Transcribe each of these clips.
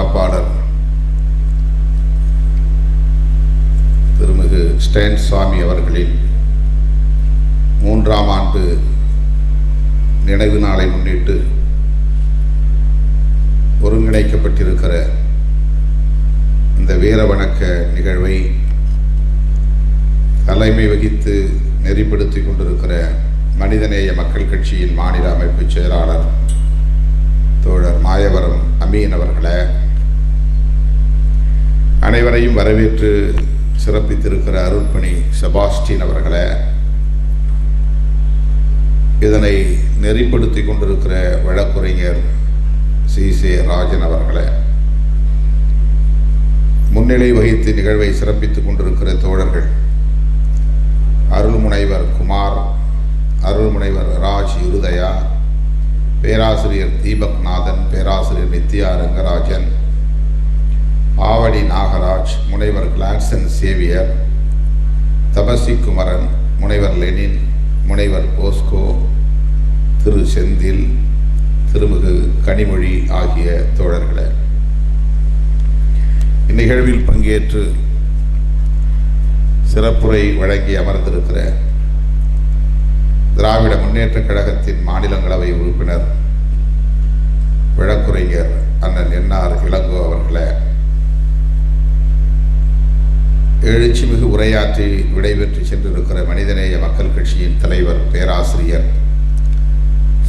காப்பாளர் திருமிகு ஸ்டேன் சுவாமி அவர்களின் 3ஆம் ஆண்டு நினைவு நாளை முன்னிட்டு ஒருங்கிணைக்கப்பட்டிருக்கிற இந்த வீர வணக்க நிகழ்வை தலைமை வகித்து நெறிப்படுத்தி கொண்டிருக்கிற மனிதநேய மக்கள் கட்சியின் மாநில அமைப்பு செயலாளர் தோழர் மாயவரம் அமீன் அவர்களே, அனைவரையும் வரவேற்று சிறப்பித்திருக்கிற அருட்பணி செபாஸ்டின் அவர்களே, இதனை நெறிப்படுத்தி கொண்டிருக்கிற வழக்குரைஞர் சி.சே. ராஜன் அவர்களே, முன்னிலை வகித்து நிகழ்வை சிறப்பித்துக் கொண்டிருக்கிற தோழர்கள் அருள்முனைவர் குமார், அருள்முனைவர் ராஜ் இருதயா, பேராசிரியர் தீபக் நாதன், பேராசிரியர் நித்யா ரங்கராஜன், ஆவடி நாகராஜ், முனைவர் கிளான்சன் சேவியர், தபசி குமரன், முனைவர் லெனின், முனைவர் போஸ்கோ, திரு செந்தில், திருமிகு கனிமொழி ஆகிய தோழர்களே, இந்நிகழ்வில் பங்கேற்று சிறப்புரை வழங்கி அமர்ந்திருக்கிற திராவிட முன்னேற்றக் கழகத்தின் மாநிலங்களவை உறுப்பினர் வழக்குரைஞர் அண்ணன் என்ஆர் இளங்கோ அவர்களே, எழுச்சிமிகு உரையாற்றி விடைபெற்று சென்றிருக்கிற மனிதநேய மக்கள் கட்சியின் தலைவர் பேராசிரியர்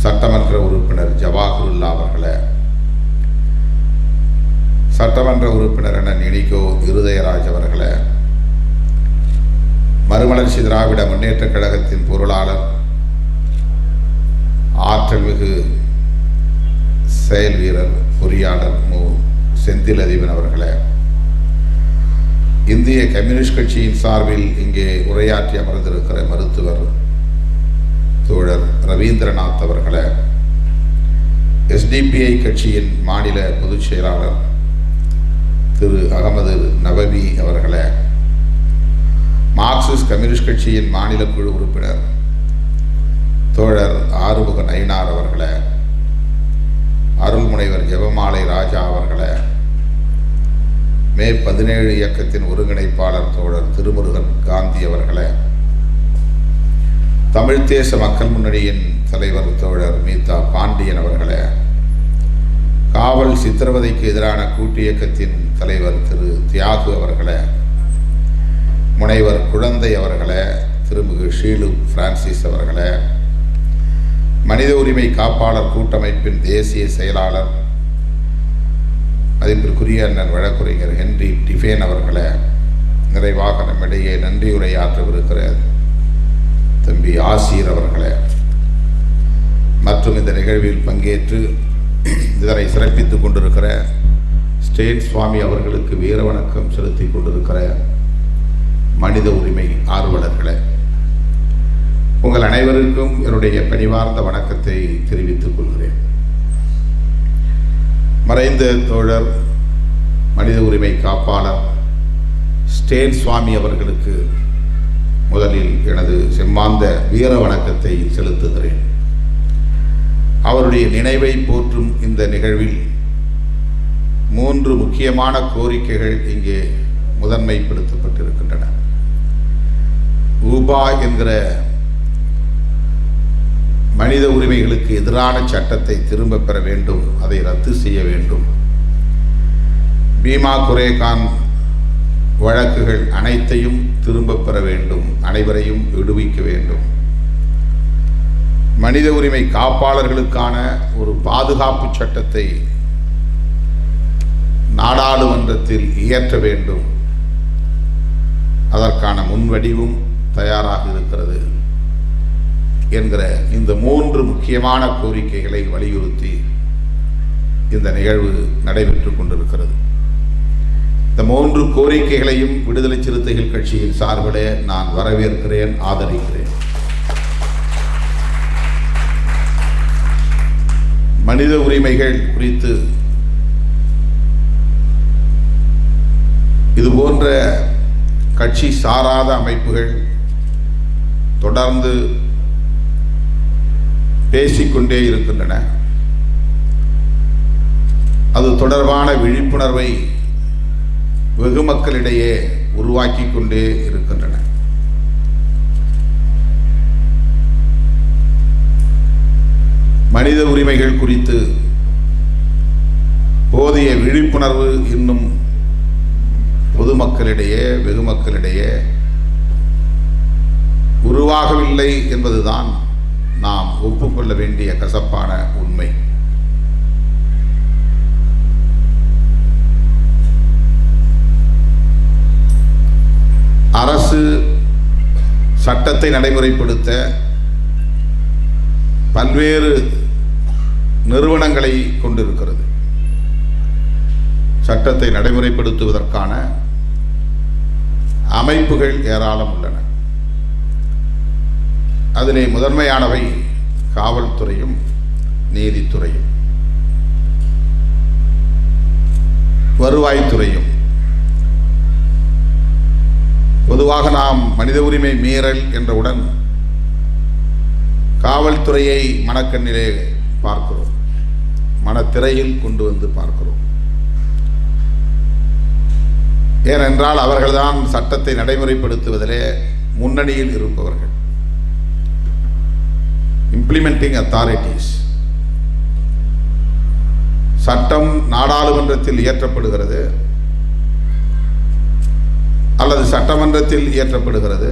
சட்டமன்ற உறுப்பினர் ஜவாஹருல்லா அவர்களே, சட்டமன்ற உறுப்பினர் அண்ணன் இனிகோ இருதயராஜ் அவர்களே, மறுமலர்ச்சி திராவிட முன்னேற்றக் கழகத்தின் பொருளாளர் ஆற்றல் மிகு செயல் வீரர் பொறியாளர் மு. செந்தில் அதிபன் அவர்களே, இந்திய கம்யூனிஸ்ட் கட்சியின் சார்பில் இங்கே உரையாற்றி அமர்ந்திருக்கிற மருத்துவர் தோழர் ரவீந்திரநாத் அவர்களே, SDPI கட்சியின் மாநில பொதுச் செயலாளர் திரு அகமது நபவி அவர்களே, மார்க்சிஸ்ட் கம்யூனிஸ்ட் கட்சியின் மாநில குழு உறுப்பினர் தோழர் ஆறுமுக நயினார் அவர்களே, அருள்முனைவர் ஜெபமாலை ராஜா அவர்களே, மே 17 இயக்கத்தின் ஒருங்கிணைப்பாளர் தோழர் திருமுருகன் காந்தி அவர்களே, தமிழ் தேச மக்கள் முன்னணியின் தலைவர் தோழர் மீதா பாண்டியன் அவர்களே, காவல் சித்திரவதைக்கு எதிரான கூட்டு இயக்கத்தின் தலைவர் திரு தியாகு அவர்களே, முனைவர் குழந்தை அவர்களே, திருமிகு ஷீலு பிரான்சிஸ் அவர்களே, மனித உரிமை காப்பாளர் கூட்டமைப்பின் தேசிய செயலாளர் மதிப்பிற்குரிய அண்ணன் வழக்குரைஞர் ஹென்றி டிஃபேன் அவர்களே, நிறைவாக நம்மிடையே நன்றியுரையாற்றவிருக்கிற தம்பி ஆசீர் அவர்களே, மற்றும் இந்த நிகழ்வில் பங்கேற்று இதனை சிறப்பித்துக் கொண்டிருக்கிற ஸ்டேன் சுவாமி அவர்களுக்கு வீர வணக்கம் செலுத்திக் கொண்டிருக்கிற மனித உரிமை ஆர்வலர்களே, உங்கள் அனைவருக்கும் என்னுடைய பணிவார்ந்த வணக்கத்தை தெரிவித்துக் கொள்கிறேன். மறைந்த தோழர் மனித உரிமை காப்பாளர் ஸ்டேன் சுவாமி அவர்களுக்கு முதலில் எனது செம்மாந்த வீர வணக்கத்தை செலுத்துகிறேன். அவருடைய நினைவை போற்றும் இந்த நிகழ்வில் 3 முக்கியமான கோரிக்கைகள் இங்கே முதன்மைப்படுத்தப்பட்டிருக்கின்றன. ஊபா என்கிற மனித உரிமைகளுக்கு எதிரான சட்டத்தை திரும்ப பெற வேண்டும், அதை ரத்து செய்ய வேண்டும். பீமா குரேகான் வழக்குகள் அனைத்தையும் திரும்ப பெற வேண்டும், அனைவரையும் விடுவிக்க வேண்டும். மனித உரிமை காப்பாளர்களுக்கான ஒரு பாதுகாப்பு சட்டத்தை நாடாளுமன்றத்தில் இயற்ற வேண்டும். அதற்கான முன்வடிவும் தயாராக இருக்கிறது என்கிற இந்த 3 முக்கியமான கோரிக்கைகளை வலியுறுத்தி இந்த நிகழ்வு நடைபெற்றுக் கொண்டிருக்கிறது. இந்த 3 கோரிக்கைகளையும் விடுதலை சிறுத்தைகள் கட்சியின் சார்பிலே நான் வரவேற்கிறேன், ஆதரிக்கிறேன். மனித உரிமைகள் குறித்து இதுபோன்ற கட்சி சாராத அமைப்புகள் தொடர்ந்து பேசிக்கொண்டே இருக்கின்றன. அது தொடர்பான விழிப்புணர்வை வெகு மக்களிடையே உருவாக்கி கொண்டே இருக்கின்றன. மனித உரிமைகள் குறித்து போதிய விழிப்புணர்வு இன்னும் பொதுமக்களிடையே வெகு மக்களிடையே உருவாகவில்லை என்பதுதான் நாம் ஒப்புக்கொள்ள வேண்டிய கசப்பான உண்மை. அரசு சட்டத்தை நடைமுறைப்படுத்த பல்வேறு நிறுவனங்களை கொண்டிருக்கிறது. சட்டத்தை நடைமுறைப்படுத்துவதற்கான அமைப்புகள் ஏராளம் உள்ளன. அதிலே முதன்மையானவை காவல்துறையும் நீதித்துறையும் வருவாய்த்துறையும். பொதுவாக நாம் மனித உரிமை மீறல் என்றவுடன் காவல்துறையை மனக்கண்ணிலே பார்க்கிறோம், மனத்திரையில் கொண்டு வந்து பார்க்கிறோம். ஏனென்றால் அவர்கள்தான் சட்டத்தை நடைமுறைப்படுத்துவதிலே முன்னணியில் இருப்பவர்கள், இம்ப்ளிமெண்டிங் அத்தாரிட்டிஸ். சட்டம் நாடாளுமன்றத்தில் இயற்றப்படுகிறது அல்லது சட்டமன்றத்தில் இயற்றப்படுகிறது.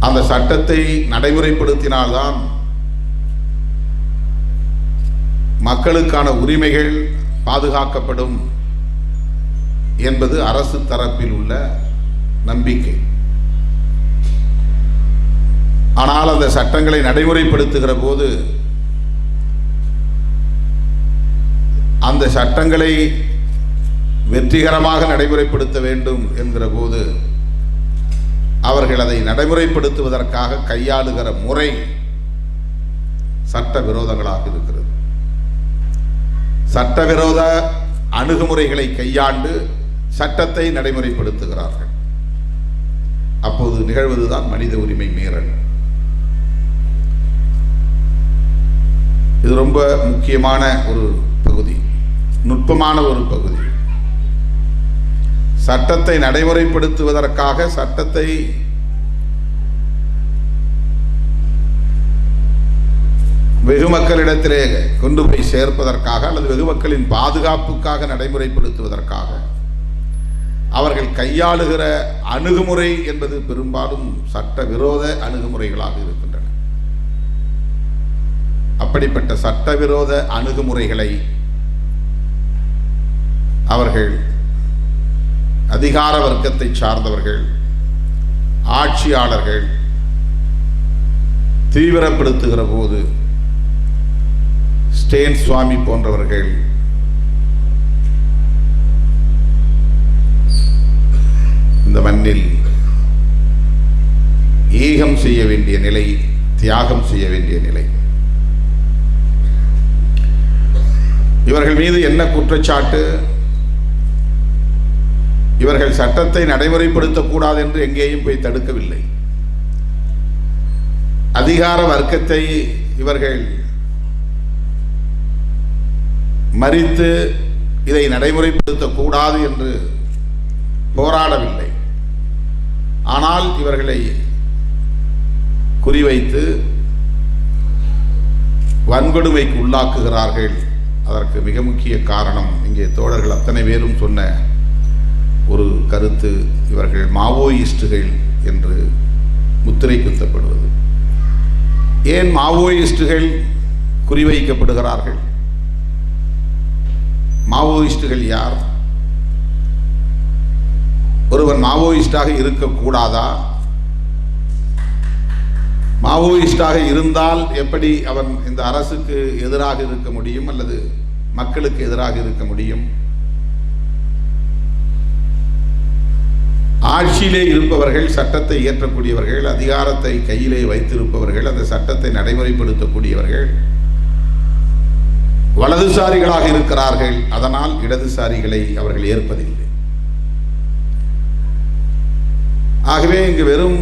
அந்த சட்டத்தை நடைமுறைப்படுத்தினால்தான் மக்களுக்கான உரிமைகள் பாதுகாக்கப்படும் என்பது அரசு தரப்பில் உள்ள நம்பிக்கை. ஆனால் அந்த சட்டங்களை நடைமுறைப்படுத்துகிற போது அந்த சட்டங்களை வெற்றிகரமாக நடைமுறைப்படுத்த வேண்டும் என்கிற போது அவர்கள் அதை நடைமுறைப்படுத்துவதற்காக கையாளுகிற முறை சட்ட விரோதங்களாக இருக்கிறது. சட்டவிரோத அணுகுமுறைகளை கையாண்டு சட்டத்தை நடைமுறைப்படுத்துகிறார்கள். அப்போது நிகழ்வதுதான் மனித உரிமை மீறல். இது ரொம்ப முக்கியமான ஒரு பகுதி, நுட்பமான ஒரு பகுதி. சட்டத்தை நடைமுறைப்படுத்துவதற்காக சட்டத்தை வெகு மக்களிடத்திலே கொண்டு போய் சேர்ப்பதற்காக அல்லது வெகு மக்களின் பாதுகாப்புக்காக நடைமுறைப்படுத்துவதற்காக அவர்கள் கையாளுகிற அணுகுமுறை என்பது பெரும்பாலும் சட்டவிரோத அணுகுமுறைகளாக இருக்கின்றன. அப்படிப்பட்ட சட்டவிரோத அணுகுமுறைகளை அவர்கள் அதிகார வர்க்கத்தை சார்ந்தவர்கள், ஆட்சியாளர்கள் தீவிரப்படுத்துகிற போது ஸ்டேன் சுவாமி போன்றவர்கள் இந்த மண்ணில் ஈகம் செய்ய வேண்டிய நிலை, தியாகம் செய்ய வேண்டிய நிலை. இவர்கள் மீது என்ன குற்றச்சாட்டு? இவர்கள் சட்டத்தை நடைமுறைப்படுத்தக்கூடாது என்று எங்கேயும் போய் தடுக்கவில்லை. அதிகார வர்க்கத்தை இவர்கள் மறித்து இதை நடைமுறைப்படுத்தக்கூடாது என்று போராடவில்லை. ஆனால் இவர்களை குறிவைத்து வன்கொடுமைக்கு உள்ளாக்குகிறார்கள். அதற்கு மிக முக்கிய காரணம் இங்கே தோழர்கள் அத்தனை பேரும் சொன்ன ஒரு கருத்து, இவர்கள் மாவோயிஸ்டுகள் என்று முத்திரை குத்தப்படுவது. ஏன் மாவோயிஸ்டுகள் குறிவைக்கப்படுகிறார்கள்? மாவோயிஸ்டுகள் யார்? ஒருவன் மாவோயிஸ்டாக இருக்கக்கூடாதா? மாவோயிஸ்டாக இருந்தால் எப்படி அவன் இந்த அரசுக்கு எதிராக இருக்க முடியும் அல்லது மக்களுக்கு எதிராக இருக்க முடியும்? ஆட்சியிலே இருப்பவர்கள், சட்டத்தை இயற்றக்கூடியவர்கள், அதிகாரத்தை கையிலே வைத்திருப்பவர்கள், அந்த சட்டத்தை நடைமுறைப்படுத்தக்கூடியவர்கள் வலதுசாரிகளாக இருக்கிறார்கள். அதனால் இடதுசாரிகளை அவர்கள் ஏற்பதில்லை. ஆகவே இங்கு வெறும்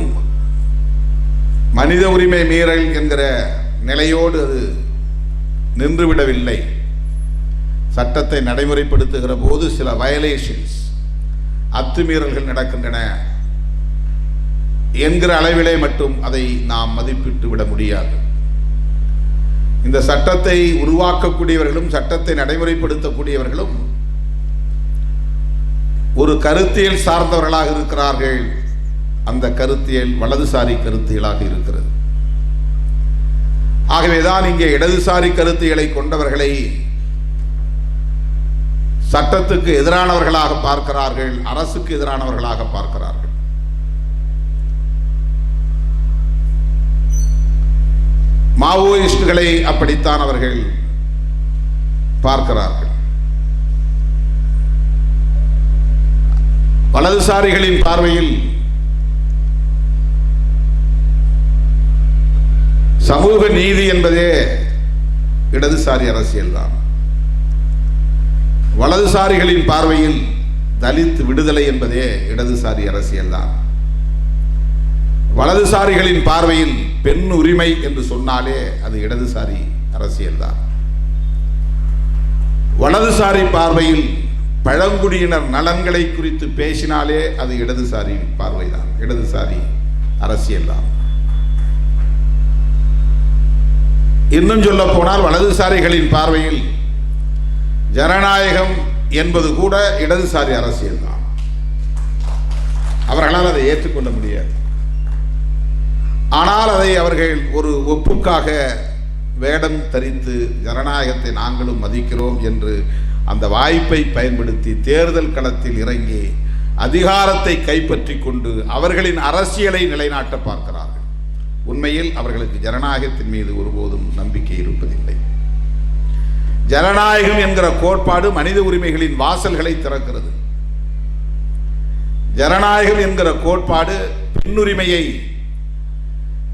மனித உரிமை மீறல் என்கிற நிலையோடு அது நின்றுவிடவில்லை. சட்டத்தை நடைமுறைப்படுத்துகிற போது சில வயலேஷன்ஸ், அத்துமீறல்கள் நடக்கின்றன என்கிற அளவிலே மட்டும் அதை நாம் மதிப்பிட்டு விட முடியாது. இந்த சட்டத்தை உருவாக்கக்கூடியவர்களும் சட்டத்தை நடைமுறைப்படுத்தக்கூடியவர்களும் ஒரு கருத்தியல் சார்ந்தவர்களாக இருக்கிறார்கள். அந்த கருத்தியல் வலதுசாரி கருத்தியலாக இருக்கிறது. ஆகவேதான் இங்கே இடதுசாரி கருத்தியலை கொண்டவர்களை சட்டத்துக்கு எதிரானவர்களாக பார்க்கிறார்கள், அரசுக்கு எதிரானவர்களாக பார்க்கிறார்கள். மாவோயிஸ்டுகளை அப்படித்தான் அவர்கள் பார்க்கிறார்கள். வலதுசாரிகளின் பார்வையில் சமூக நீதி என்பதே இடதுசாரி அரசியல்தான். வலதுசாரிகளின் பார்வையில் தலித் விடுதலை என்பதே இடதுசாரி அரசியல்தான். வலதுசாரிகளின் பார்வையில் பெண் உரிமை என்று சொன்னாலே அது இடதுசாரி அரசியல்தான். வலதுசாரி பார்வையில் பழங்குடியினர் நலன்களை குறித்து பேசினாலே அது இடதுசாரி பார்வைதான், இடதுசாரி அரசியல்தான். இன்னும் சொல்ல போனால் வலதுசாரிகளின் பார்வையில் ஜனநாயகம் என்பது கூட இடதுசாரி அரசியல் தான். அவர்களால் அதை ஏற்றுக்கொள்ள முடியாது. ஆனால் அதை அவர்கள் ஒரு ஒப்புக்காக வேடம் தரித்து ஜனநாயகத்தை நாங்களும் மதிக்கிறோம் என்று அந்த வாய்ப்பை பயன்படுத்தி தேர்தல் களத்தில் இறங்கி அதிகாரத்தை கைப்பற்றி கொண்டு அவர்களின் அரசியலை நிலைநாட்ட பார்க்கிறார்கள். உண்மையில் அவர்களுக்கு ஜனநாயகத்தின் மீது ஒருபோதும் நம்பிக்கை இருப்பதில்லை. ஜனநாயகம் என்கிற கோட்பாடு மனித உரிமைகளின் வாசல்களை திறக்கிறது. ஜனநாயகம் என்கிற கோட்பாடு பெண்ணுரிமையை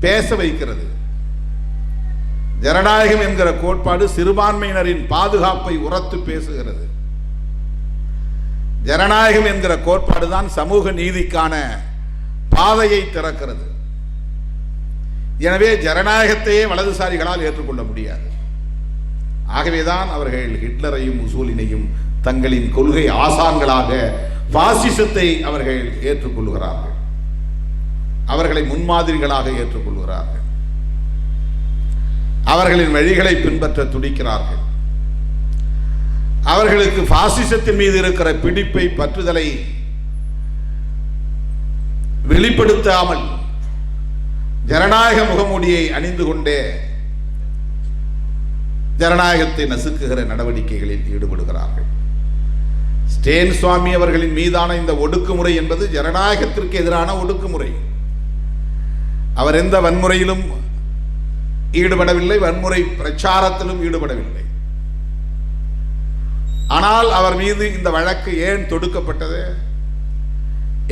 பேச வைக்கிறது. ஜனநாயகம் என்கிற கோட்பாடு சிறுபான்மையினரின் பாதுகாப்பை உரத்து பேசுகிறது. ஜனநாயகம் என்கிற கோட்பாடு தான் சமூக நீதிக்கான பாதையை திறக்கிறது. எனவே ஜனநாயகத்தையே வலதுசாரிகளால் ஏற்றுக்கொள்ள முடியாது. ஆகவேதான் அவர்கள் ஹிட்லரையும் முசோலினையும் தங்களின் கொள்கை ஆசான்களாக, பாசிசத்தை அவர்கள் ஏற்றுக்கொள்கிறார்கள், அவர்களை முன்மாதிரிகளாக ஏற்றுக்கொள்கிறார்கள், அவர்களின் வழிகளை பின்பற்ற துடிக்கிறார்கள். அவர்களுக்கு பாசிசத்தின் மீது இருக்கிற பிடிப்பை, பற்றுதலை வெளிப்படுத்தாமல் ஜனநாயக முகமூடியை அணிந்து கொண்டே ஜனநாயகத்தை நசுக்குகிற நடவடிக்கைகளில் ஈடுபடுகிறார்கள். ஸ்டேன் சுவாமி அவர்களின் மீதான இந்த ஒடுக்குமுறை என்பது ஜனநாயகத்திற்கு எதிரான ஒடுக்குமுறை. அவர் எந்த வன்முறையிலும் ஈடுபடவில்லை, வன்முறை பிரச்சாரத்திலும் ஈடுபடவில்லை. ஆனால் அவர் மீது இந்த வழக்கு ஏன் தொடுக்கப்பட்டது?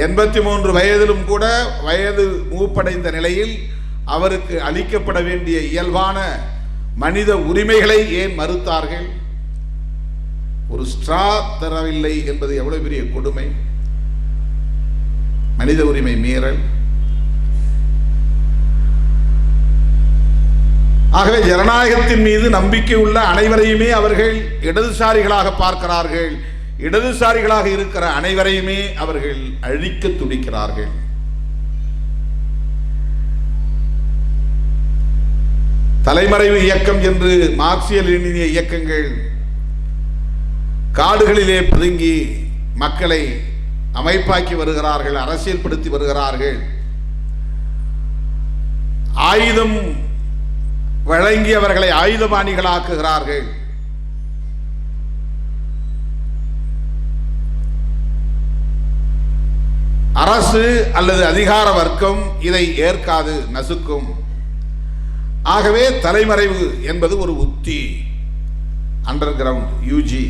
83 வயதிலும் கூட வயது மூப்படைந்த நிலையில் அவருக்கு அளிக்கப்பட வேண்டிய இயல்பான மனித உரிமைகளை ஏன் மறுத்தார்கள்? ஒரு ஸ்ட்ரா தரவில்லை என்பது எவ்வளவு பெரிய கொடுமை! மனித உரிமை மீறல். ஆகவே ஜனநாயகத்தின் மீது நம்பிக்கை உள்ள அனைவரையுமே அவர்கள் இடதுசாரிகளாக பார்க்கிறார்கள். இடதுசாரிகளாக இருக்கிற அனைவரையுமே அவர்கள் அழிக்க துடிக்கிறார்கள். தலைமறைவு இயக்கம் என்று மார்க்சிய லெனினிய இயக்கங்கள் காடுகளிலே பதுங்கி மக்களை அமைப்பாக்கி வருகிறார்கள், அரசியல்படுத்தி வருகிறார்கள். ஆயுதம் வழங்கி அவர்களை ஆயுதபாணிகளாக்குகிறார்கள். அரசு அல்லது அதிகார வர்க்கம் இதை ஏற்காது, நசுக்கும். ஆகவே தலைமறைவு என்பது ஒரு உத்தி, அண்டர் கிரவுண்ட், யூஜி.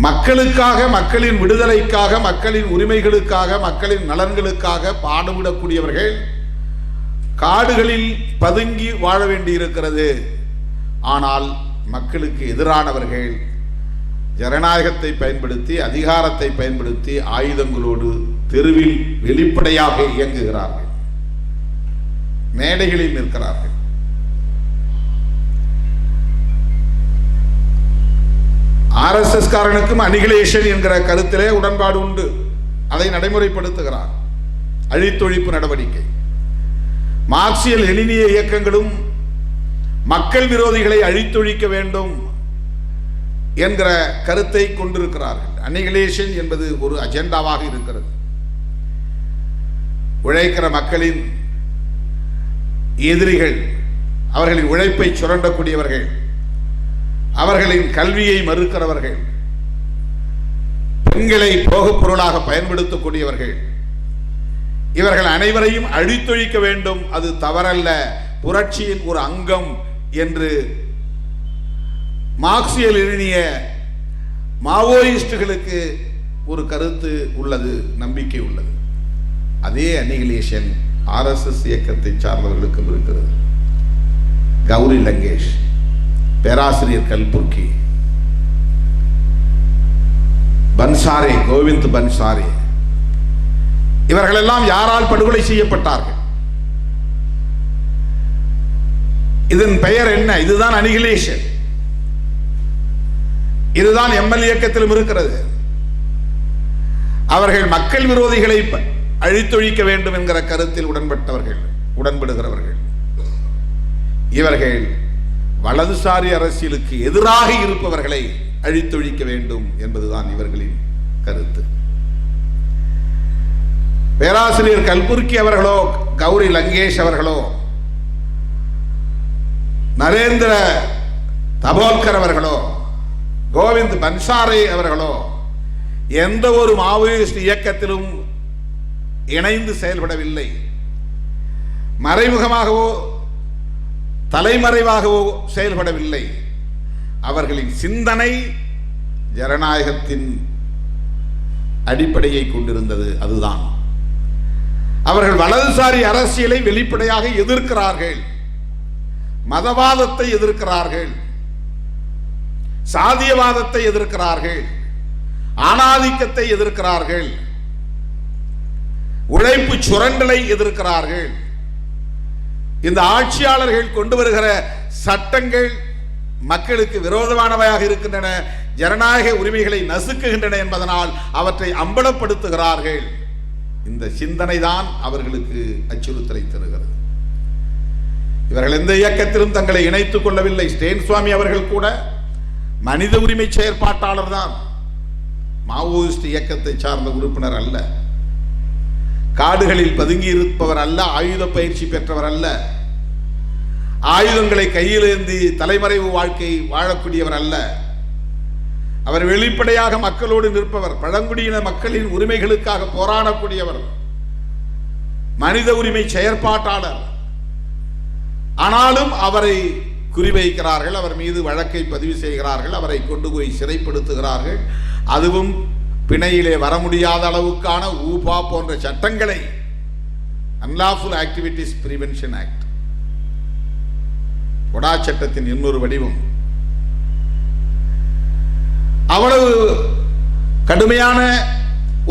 மக்களுக்காக, மக்களின் விடுதலைக்காக, மக்களின் உரிமைகளுக்காக, மக்களின் நலன்களுக்காக பாடுபடக்கூடியவர்கள் காடுகளில் பதுங்கி வாழ வேண்டியிருக்கிறது. ஆனால் மக்களுக்கு எதிரானவர்கள் ஜனநாயகத்தை பயன்படுத்தி, அதிகாரத்தை பயன்படுத்தி, ஆயுதங்களோடு தெருவில் வெளிப்படையாக இயங்குகிறார்கள், மேடைகளில் நிற்கிறார்கள். RSS காரனுக்கும் அனிகிலேஷன் என்கிற கருத்திலே உடன்பாடு உண்டு. அதை நடைமுறைப்படுத்துகிறார். அழித்தொழிப்பு நடவடிக்கை. மார்க்சியல் லெனினிய இயக்கங்களும் மக்கள் விரோதிகளை அழித்தொழிக்க வேண்டும் என்கிற கருத்தை கொண்டிருக்கிறார்கள். அனிகிலேஷன் என்பது ஒரு அஜெண்டாவாக இருக்கிறது. உழைக்கிற மக்களின் எதிரிகள், அவர்களின் உழைப்பை சுரண்டக்கூடியவர்கள், அவர்களின் கல்வியை மறுக்கிறவர்கள், பெண்களை போகப் பொருளாக பயன்படுத்தக்கூடியவர்கள், இவர்கள் அனைவரையும் அழித்தொழிக்க வேண்டும். அது தவறல்ல, புரட்சியின் ஒரு அங்கம் என்று மார்க்சியல் லெனினிய மாவோயிஸ்டுகளுக்கு ஒரு கருத்து உள்ளது, நம்பிக்கை உள்ளது. அதே அனிகிலேஷன் RSS இயக்கத்தை சார்ந்தவர்களுக்கும் இருக்கிறது. கௌரி லங்கேஷ், பேராசிரியர் கல்புர்கி, பன்சாரே, கோவிந்த் பன்சாரே, இவர்களெல்லாம் யாரால் படுகொலை செய்யப்பட்டார்கள்? இதன் பெயர் என்ன? இதுதான் அனிகிலேஷன். இதுதான் ML இயக்கத்திலும் இருக்கிறது. அவர்கள் மக்கள் விரோதிகளை அழித்தொழிக்க வேண்டும் என்கிற கருத்தில் உடன்படுகிறவர்கள். இவர்கள் வலதுசாரி அரசியலுக்கு எதிராக இருப்பவர்களை அழித்தொழிக்க வேண்டும் என்பதுதான் இவர்களின் கருத்து. பேராசிரியர் கல்புர்கி அவர்களோ, கௌரி லங்கேஷ் அவர்களோ, நரேந்திர தபோல்கர் அவர்களோ, கோவிந்த் பன்சாரே அவர்களோ எந்த ஒரு மாவோயிஸ்ட் இயக்கத்திலும் இணைந்து செயல்படவில்லை. மறைமுகமாகவோ தலைமறைவாகவோ செயல்படவில்லை. அவர்களின் சிந்தனை ஜனநாயகத்தின் அடிப்படையை கொண்டிருந்தது. அதுதான் அவர்கள் வலதுசாரி அரசியலை வெளிப்படையாக எதிர்க்கிறார்கள், மதவாதத்தை எதிர்க்கிறார்கள், சாதியவாதத்தை எதிர்க்கிறார்கள், ஆணாதிக்கத்தை எதிர்க்கிறார்கள், உழைப்பு சுரண்டலை எதிர்க்கிறார்கள். இந்த ஆட்சியாளர்கள் கொண்டு வருகிற சட்டங்கள் மக்களுக்கு விரோதமானவையாக இருக்கின்றன, ஜனநாயக உரிமைகளை நசுக்குகின்றன என்பதனால் அவற்றை அம்பலப்படுத்துகிறார்கள். இந்த சிந்தனை தான் அவர்களுக்கு அச்சுறுத்தலை தருகிறது. இவர்கள் எந்த இயக்கத்திலும் தங்களை இணைத்துக் கொள்ளவில்லை. ஸ்டேன் சுவாமி அவர்கள் கூட மனித உரிமை செயற்பாட்டாளர் தான், மாவோயிஸ்ட் இயக்கத்தை சார்ந்த உறுப்பினர் அல்ல, காடுகளில் பதுங்கி இருப்பவர் அல்ல, ஆயுத பயிற்சி பெற்றவர் அல்ல, ஆயுதங்களை கையிலேந்தி தலைமறைவு வாழ்க்கை வாழக்கூடியவர் அல்ல. அவர் வெளிப்படையாக மக்களோடு நிற்பவர், பழங்குடியின மக்களின் உரிமைகளுக்காக போராடக்கூடியவர், மனித உரிமை செயற்பாட்டாளர். ஆனாலும் அவரை குறிவைக்கிறார்கள், அவர் மீது வழக்கை பதிவு செய்கிறார்கள், அவரை கொண்டு போய் சிறைப்படுத்துகிறார்கள். அதுவும் பிணையிலே வர முடியாத அளவுக்கான ஊபா போன்ற சட்டங்களை, அன்லாஃபுல் ஆக்டிவிட்டிஸ் பிரிவென்ஷன் ஆக்ட், கொடா சட்டத்தின் இன்னொரு வடிவம், அவ்வளவு கடுமையான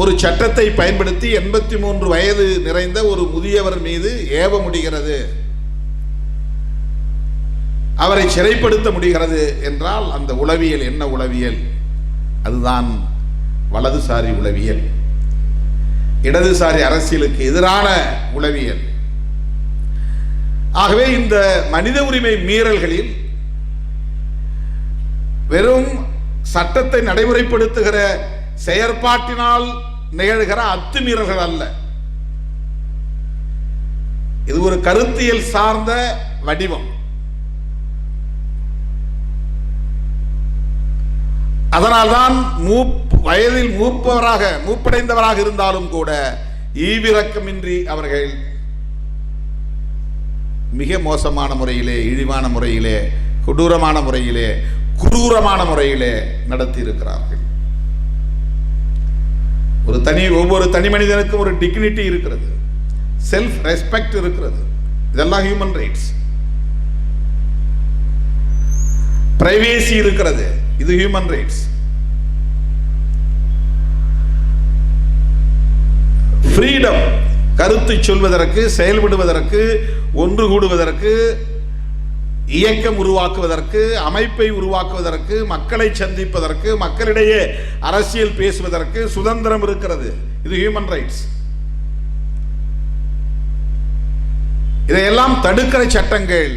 ஒரு சட்டத்தை பயன்படுத்தி 83 வயது நிறைந்த ஒரு முதியவர் மீது ஏவ முடிகிறது, அவரை சிறைப்படுத்த முடிகிறது என்றால் அந்த உளவியல் என்ன உளவியல்? அதுதான் வலதுசாரி உளவியல், இடதுசாரி அரசியலுக்கு எதிரான உளவியல். ஆகவே இந்த மனித உரிமை மீறல்களில் வெறும் சட்டத்தை நடைமுறைப்படுத்துகிற செயற்பாட்டினால் நிகழ்கிற அத்துமீறல்கள் அல்ல, இது ஒரு கருத்தியல் சார்ந்த வடிவம். அதனால்தான் வயதில் மூப்படைந்தவராக இருந்தாலும் கூட ஈவிரக்கமின்றி அவர்கள் மிக மோசமான முறையிலே, இழிவான முறையிலே, கொடூரமான முறையிலே, குரூரமான முறையிலே நடத்தி இருக்கிறார்கள். ஒவ்வொரு தனி மனிதனுக்கும் ஒரு டிக்னிட்டி இருக்கிறது, செல்ஃப் ரெஸ்பெக்ட் இருக்கிறது. இதெல்லாம் ஹியூமன் ரைட்ஸ். பிரைவேசி இருக்கிறது, இது ஹியூமன் ரைட்ஸ். இயக்கம் உருவாக்குவதற்கு, அமைப்பை உருவாக்குவதற்கு, மக்களை சந்திப்பதற்கு, மக்களிடையே அரசியல் பேசுவதற்கு சுதந்திரம் இருக்கிறது. இது ஹியூமன் ரைட்ஸ். இதையெல்லாம் தடுக்கிற சட்டங்கள்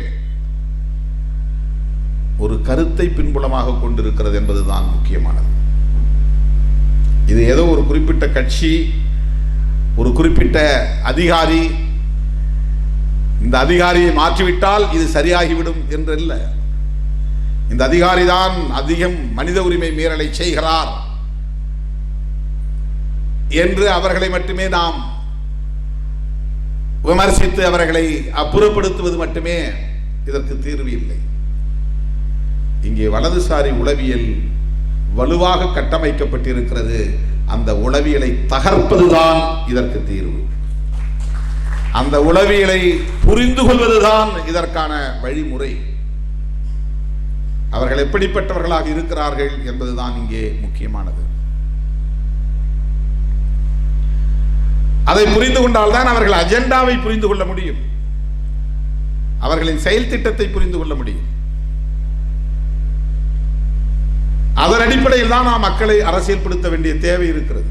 ஒரு கருத்தை பின்புலமாக கொண்டிருக்கிறது என்பதுதான் முக்கியமானது. இது ஏதோ ஒரு குறிப்பிட்ட கட்சி, ஒரு குறிப்பிட்ட அதிகாரி, இந்த அதிகாரியை மாற்றிவிட்டால் இது சரியாகிவிடும் என்றல்ல. இந்த அதிகாரி தான் அதிகம் மனித உரிமை மீறலை செய்கிறார் என்று அவர்களை மட்டுமே நாம் விமர்சித்து அவர்களை அப்புறப்படுத்துவது மட்டுமே இதற்கு தீர்வு இல்லை. இங்கே வலதுசாரி உளவியல் வலுவாக கட்டமைக்கப்பட்டிருக்கிறது. அந்த உளவியலை தகர்ப்பதுதான் இதற்கு தீர்வு. அந்த உளவியலை புரிந்து கொள்வதுதான் இதற்கான வழிமுறை. அவர்கள் எப்படிப்பட்டவர்களாக இருக்கிறார்கள் என்பதுதான் இங்கே முக்கியமானது. அதை புரிந்து கொண்டால்தான் அவர்கள் அஜெண்டாவை புரிந்து கொள்ள முடியும், அவர்களின் செயல் திட்டத்தை புரிந்து கொள்ள முடியும். அதன் அடிப்படையில் தான் நாம் மக்களை அரசியல்படுத்த வேண்டிய தேவை இருக்கிறது.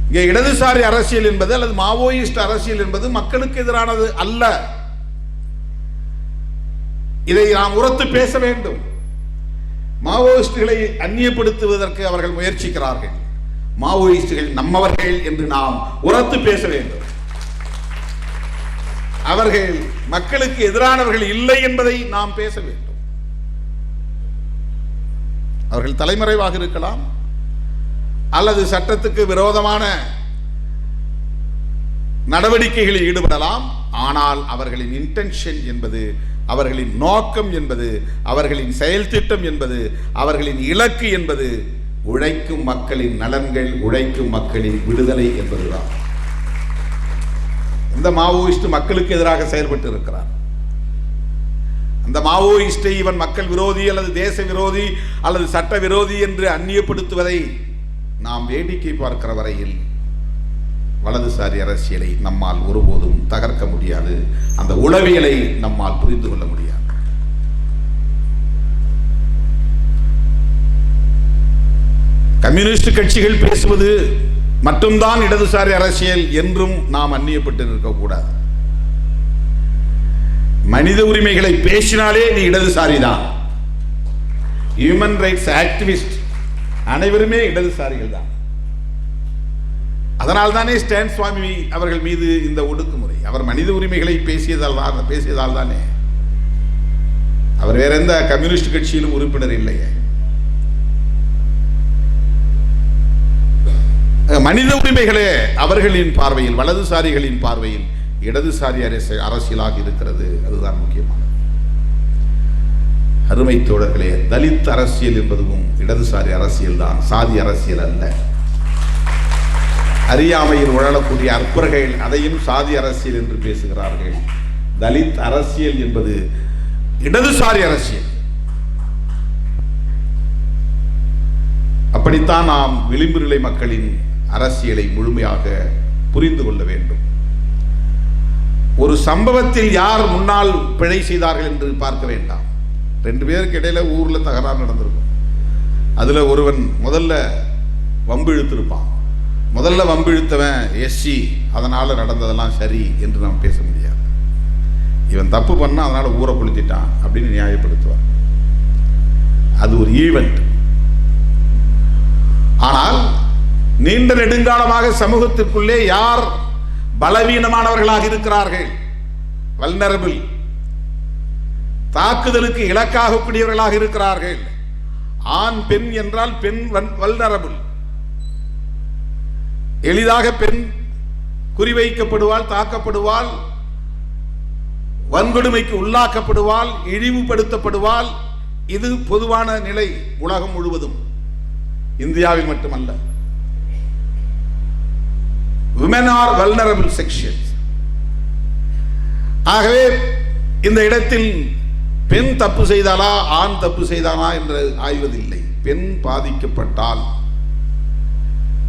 இங்கே இடதுசாரி அரசியல் என்பது அல்லது மாவோயிஸ்ட் அரசியல் என்பது மக்களுக்கு எதிரானது அல்ல. இதை நாம் உரத்து பேச வேண்டும். மாவோயிஸ்டுகளை அந்நியப்படுத்துவதற்கு அவர்கள் முயற்சிக்கிறார்கள். மாவோயிஸ்டுகள் நம்மவர்கள் என்று நாம் உரத்து பேச வேண்டும். அவர்கள் மக்களுக்கு எதிரானவர்கள் இல்லை என்பதை நாம் பேச வேண்டும். அவர்கள் தலைமறைவாக இருக்கலாம் அல்லது சட்டத்துக்கு விரோதமான நடவடிக்கைகளில் ஈடுபடலாம். ஆனால் அவர்களின் இன்டென்ஷன் என்பது, அவர்களின் நோக்கம் என்பது, அவர்களின் செயல் திட்டம் என்பது, அவர்களின் இலக்கு என்பது உழைக்கும் மக்களின் நலன்கள், உழைக்கும் மக்களின் விடுதலை என்பதுதான். இந்த மாவோயிஸ்ட் மக்களுக்கு எதிராக செயல்பட்டு இருக்கிறார். அந்த மாவோயிஸ்டை இவன் மக்கள் விரோதி அல்லது தேச விரோதி அல்லது சட்ட விரோதி என்று அந்நியப்படுத்துவதை நாம் வேடிக்கை பார்க்கிற வரையில் வலதுசாரி அரசியலை நம்மால் ஒருபோதும் தகர்க்க முடியாது. அந்த உளவியலை நம்மால் புரிந்து கொள்ள முடியாது. கம்யூனிஸ்ட் கட்சிகள் பேசுவது மட்டும்தான் இடதுசாரி அரசியல் என்றும் நாம் அந்நியப்பட்டு இருக்கக்கூடாது. மனித உரிமைகளை பேசினாலே நீ இடதுசாரி தான். ஹியூமன் ரைட்ஸ் ஆக்டிவிஸ்ட் அனைவருமே இடதுசாரிகள் தான். அதனால் தானே ஸ்டான் சுவாமி அவர்கள் மீது இந்த ஒடுக்குமுறை. அவர் மனித உரிமைகளை பேசியதால் தானே. அவர் வேற எந்த கம்யூனிஸ்ட் கட்சியிலும் உறுப்பினர் இல்லையே. மனித உரிமைகளே அவர்களின் பார்வையில், வலதுசாரிகளின் பார்வையில் இடதுசாரி அரசியலாக இருக்கிறது. அதுதான் முக்கியமானது. அருமை தோழர்களே, தலித் அரசியல் என்பதும் இடதுசாரி அரசியல் தான், சாதி அரசியல் அல்ல. அறியாமையில் உழலக்கூடிய அற்பர்கள் அதையும் சாதி அரசியல் என்று பேசுகிறார்கள். தலித் அரசியல் என்பது இடதுசாரி அரசியல். அப்படித்தான் நாம் விளிம்பு நிலை மக்களின் அரசியலை முழுமையாக புரிந்து கொள்ள வேண்டும். ஒரு சம்பவத்தில் யார் முன்னால் பிழை செய்தார்கள் என்று பார்க்க வேண்டாம். ரெண்டு பேருக்கு இடையில ஊர்ல தகராறு நடந்திருக்கும். அதுல ஒருவன் முதல்ல வம்பு இழுத்திருப்பான். முதல்ல வம்பு இழுத்தவன் எஸ்சி, அதனால நடந்ததெல்லாம் சரி என்று நாம் பேச முடியாது. இவன் தப்பு பண்ணா அதனால ஊரை கொளுத்திட்டான் அப்படின்னு நியாயப்படுத்துவார். அது ஒரு ஈவெண்ட். ஆனால் நீண்ட நெடுங்காலமாக சமூகத்திற்குள்ளே யார் பலவீனமானவர்களாக இருக்கிறார்கள், வல்னரபிள், தாக்குதலுக்கு இலக்காகக்கூடியவர்களாக இருக்கிறார்கள். ஆண் பெண் என்றால் பெண் வல்னரபிள், எளிதாக பெண் குறிவைக்கப்படுவாள், தாக்கப்படுவாள், வன்கொடுமைக்கு உள்ளாக்கப்படுவாள், இழிவுபடுத்தப்படுவாள். இது பொதுவான நிலை உலகம் முழுவதும், இந்தியாவில் மட்டுமல்ல. women are vulnerable sections. ஆகவே இந்த இடத்தில் பெண் தப்பு செய்தாலா ஆண் தப்பு செய்தானா என்று ஆய்வதில்லை. பெண் பாதிக்கப்பட்டால்,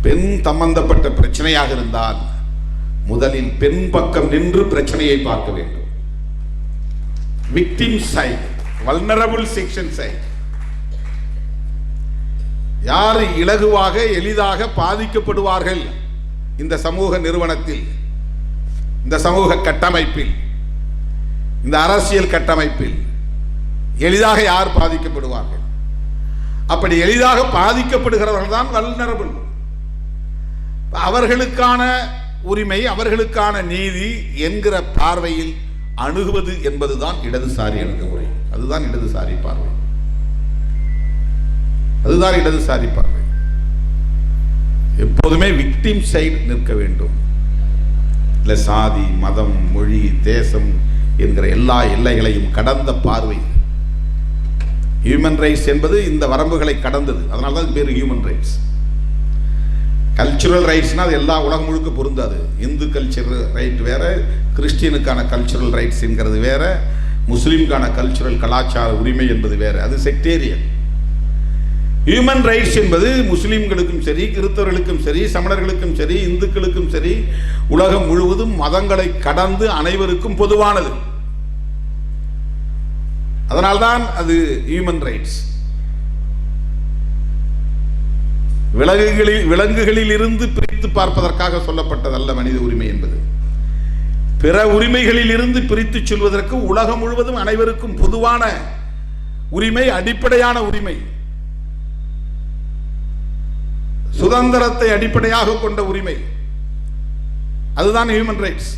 பெண் சம்பந்தப்பட்ட பிரச்சனையாக இருந்தால் முதலில் பெண் பக்கம் நின்று பிரச்சனையை பார்க்க வேண்டும். Victim side, vulnerable section side. யார் இலகுவாக எளிதாக பாதிக்கப்படுவார்கள் இந்த சமூக நிறுவனத்தில், இந்த சமூக கட்டமைப்பில், இந்த அரசியல் கட்டமைப்பில் எளிதாக யார் பாதிக்கப்படுவார்கள்? அப்படி எளிதாக பாதிக்கப்படுகிறவர்கள் தான் வல்னரபிள். அவர்களுக்கான உரிமை, அவர்களுக்கான நீதி என்கிற பார்வையில் அணுகுவது என்பதுதான் இடதுசாரி அணுகுமுறை. அதுதான் இடதுசாரி பார்வை. அதுதான் இடதுசாரி பார்வை. எப்போதுமே விக்டிம் சைடு நிற்க வேண்டும். இல்லை சாதி, மதம், மொழி, தேசம் என்கிற எல்லா எல்லைகளையும் கடந்த பார்வை. ஹியூமன் ரைட்ஸ் என்பது இந்த வரம்புகளை கடந்தது. அதனால தான் பேர் ஹியூமன் ரைட்ஸ். கல்ச்சுரல் ரைட்ஸ்னா அது எல்லா உலகம் முழுக்க பொருந்தாது. இந்து கல்ச்சுரல் ரைட் வேற, கிறிஸ்டியனுக்கான கல்ச்சுரல் ரைட்ஸ் என்கிறது வேற, முஸ்லீம்கான கல்ச்சுரல் கலாச்சார உரிமை என்பது வேற. அது செக்டேரியன். ஹியூமன் ரைட்ஸ் என்பது முஸ்லீம்களுக்கும் சரி, கிறிஸ்தவர்களுக்கும் சரி, சமணர்களுக்கும் சரி, இந்துக்களுக்கும் சரி, உலகம் முழுவதும் மதங்களை கடந்து அனைவருக்கும் பொதுவானது. அதனால்தான் அது ஹியூமன் ரைட்ஸ். விலங்குகளில் இருந்து பிரித்து பார்ப்பதற்காக சொல்லப்பட்டதல்ல மனித உரிமை என்பது. பிற உரிமைகளில் இருந்து பிரித்து சொல்வதற்கு உலகம் முழுவதும் அனைவருக்கும் பொதுவான உரிமை, அடிப்படையான உரிமை, சுதந்திரத்தை அடிப்படையாக கொண்ட உரிமை, அதுதான் ஹியூமன் ரைட்ஸ்.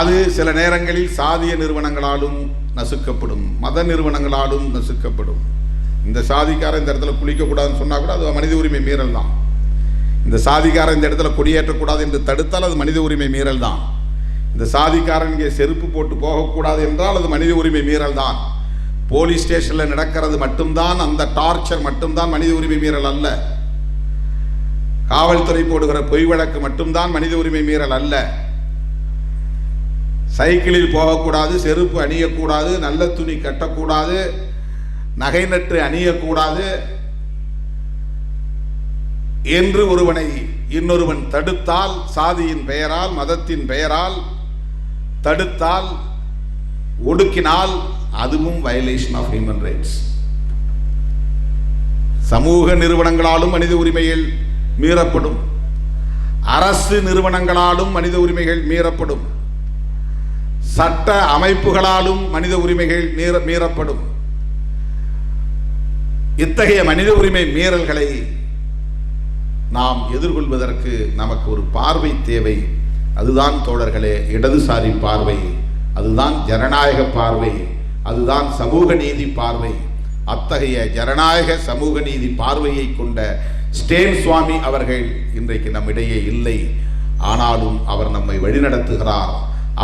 அது சில நேரங்களில் சாதிய நிறுவனங்களாலும் நசுக்கப்படும், மத நிறுவனங்களாலும் நசுக்கப்படும். இந்த சாதிக்காரன் இந்த இடத்துல குளிக்கக்கூடாதுன்னு சொன்னா கூட அது மனித உரிமை மீறல் தான். இந்த சாதிக்காரன் இந்த இடத்துல கொடியேற்றக்கூடாது என்று தடுத்தால் அது மனித உரிமை மீறல் தான். இந்த சாதிக்காரன் இங்கே செருப்பு போட்டு போகக்கூடாது என்றால் அது மனித உரிமை மீறல் தான். போலீஸ் ஸ்டேஷனில் நடக்கிறது மட்டும்தான், அந்த டார்ச்சர் மட்டும்தான் மனித உரிமை மீறல் அல்ல. காவல்துறை போடுகிற பொய் வழக்கு மட்டும்தான் மனித உரிமை மீறல் அல்ல. சைக்கிளில் போகக்கூடாது, செருப்பு அணியக்கூடாது, நல்ல துணி கட்டக்கூடாது, நகை நட்டு அணியக்கூடாது என்று ஒருவனை இன்னொருவன் தடுத்தால், சாதியின் பெயரால், மதத்தின் பெயரால் தடுத்தால், ஒடுக்கினால், அதுவும் வயலேஷன் ஆஃப் ஹியூமன் ரைட்ஸ். சமூக நிறுவனங்களாலும் மனித உரிமைகள் மீறப்படும், அரசு நிறுவனங்களாலும் மனித உரிமைகள் மீறப்படும், சட்ட அமைப்புகளாலும் மனித உரிமைகள் மீறப்படும். இத்தகைய மனித உரிமை மீறல்களை நாம் எதிர்கொள்வதற்கு நமக்கு ஒரு பார்வை தேவை. அதுதான் தோழர்களே இடதுசாரி பார்வை, அதுதான் ஜனநாயக பார்வை, அதுதான் சமூக நீதி பார்வை. அத்தகைய ஜனநாயக சமூக நீதி பார்வையை கொண்ட ஸ்டேன் சுவாமி அவர்கள் இன்றைக்கு நம்மிடையே இல்லை. ஆனாலும் அவர் நம்மை வழிநடத்துகிறார்.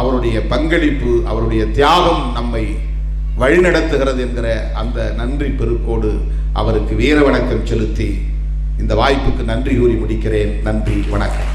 அவருடைய பங்களிப்பு, அவருடைய தியாகம் நம்மை வழிநடத்துகிறது என்கிற அந்த நன்றி பெருக்கோடு அவருக்கு வீர வணக்கம் செலுத்தி இந்த வாய்ப்புக்கு நன்றி கூறி முடிக்கிறேன். நன்றி, வணக்கம்.